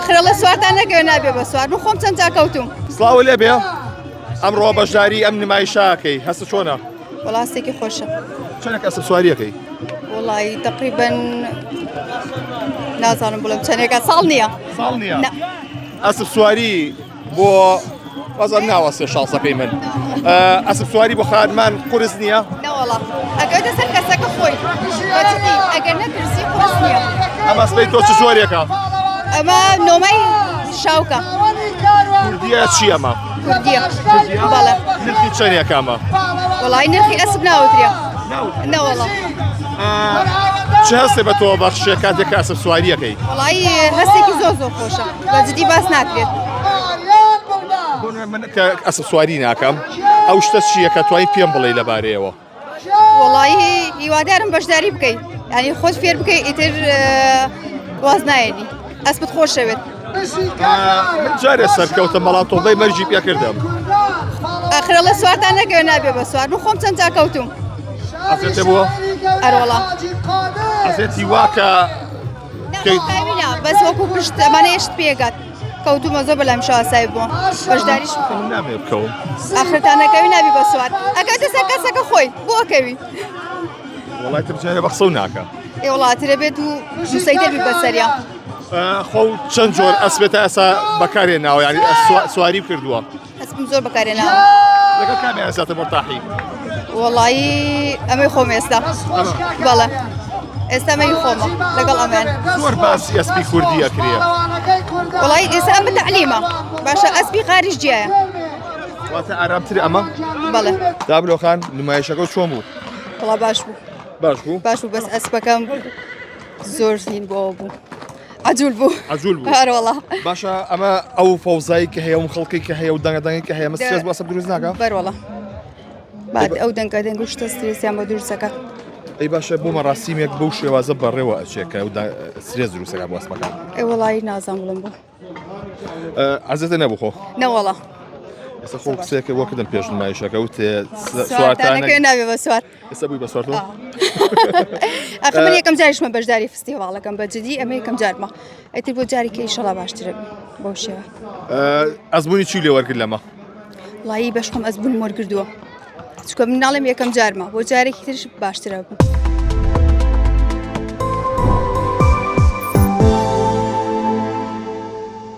ئەخرەڵە سوارتان نەکەوێ نابێ بە سوار من خۆم چەند جا کەوتوم. سڵاو لێ بێ ئەمڕۆ بەشداری ئەم نمایشاکەی هەستە چۆنە؟ وەڵاستێکی خۆشە. چەندێک ئەسب سواریەکەی؟ وڵی تقریبن نازانم بڵم چەندێکە ساڵ نییە. ساڵ نییە؟ ئەسب سواری بۆ وەزان ناوەسێ شانسە پێی من. ئەسب سواری بۆ خانمان قورس نییە؟ نەوەڵا ئەگەوتە سەر کەسەکە خۆی بەجددی ئەگەر نەترسی قورس نییە. ئەمە سبەی تۆ چ زۆرێکە؟ ئەمە نۆمەی شاوکە. کوردیە چی ئەمە؟ کوردیە. بەڵێ. نرخی چەندێکە ئەمە؟ وڵی نرخی ئەسب ناوترێ. نەوەڵا. چه هەستێ بە تۆ بەخشێ کاتێک ئەسب سواریەکەی؟ وڵی هەستێکی زۆر خۆشە بەجددی باس ناکرێت. من کە ئەسب سواری ناکەم ئەو شتە چییە کە توانای پێم بڵێ لەبارەیەوە؟ وڵی هیوادارم بەشداری بکەیت ینی خۆت فێر بکەیت ئیتر واز نایێنی ئەسبت خۆش شەوێت. من جارێ سەرکەوتە مەڵات تۆڵدەی مەرجی پێ کردم. ئەخرەڵە سوارتان نەکەوێ نابێ بە سوار من خۆم چەند جا کەوتوم. ئەزێتێ بووە؟ ئەرۆڵا ئەزێتی واکە بەس وەکو پشت ئەمانە هێشت پێگات کەوتومە زۆر بەلام شاسایی بووە بەشداریش نامێ بکەوم. ئاخرتان نەکەوی نابی بە سوار ئەگەوتە سەر کەسەکە خۆی بۆ ئەکەوی. وڵای تر جارێ بەخسە و ناکە. وڵاترە بێت و دووسەیدەبی بەسەریا. خۆ چەند جۆر ئەسبێتە ئەسا بەکارێناوە ینی سواری کردووە؟ ئەسبم زۆر بەکارێناوە. لەگەڵ کامی ئەساتە مرتاحی؟ وڵی ئەمەی خۆم ئێستا. بەڵێ ئێستا ئەمەی خۆمە لەگەڵ ئەمان. زۆر باسی ئەسپی کوردی ئەکرێ. وڵی ئێستا ئەم بەتەعلیمە باشە ئەسپی خارج جیایە. واتە ئارامتری ئەمە؟ بەڵێ. دابلۆخان نمایشەکە چۆن بوو؟ وڵا باش بوو. باش بوو؟ باش بوو بەس ئەسپەکەم زۆر زین بۆ بوو. عجول بوو. عجول بوو. هەروەڵا. باشە ئەمە ئەو فەوزایی کە هەیە و خەڵکی کە هەیە و دەنگەدەنگی کە هەیە مەستێز بۆ ئەسب دروست ناکە؟ بەروەڵا. بعد ئەو دەنگە دەنگ و شتە سترێسیان بۆ دروستەکە. ئەی باشە بۆمە ڕاستیمێک بەو شێوازە بەڕێوە ئەچێکە و سرێز دروستەکە بۆ ئەسپەکان. ئەی وڵی نازان بڵم بوو. عەزێتە نەبوو خۆ؟ نەوەڵا. ئێستا خۆ قسەیەکە وەکردم پێش نمایشەکە و سوارتان نەکەوێ نابێ بە سوار. ئێستا بووی بە سوارتەوە؟ ئەخە من یەکەم جاریشمە بەشداری فستیڤاڵەکەم بەجددی ئەمە یەکەم جارمە ئەیتر بۆ جارێکی ئینشەڵا باشترە بەو شێوە. ئەزمموی چی لێ وەرگرت لەمە؟ وڵی بەشخۆم ئەزبوون وەرگردووە چکە من ناڵێم یەکەم جارمە بۆ جارێکی ترش باشترە بوو.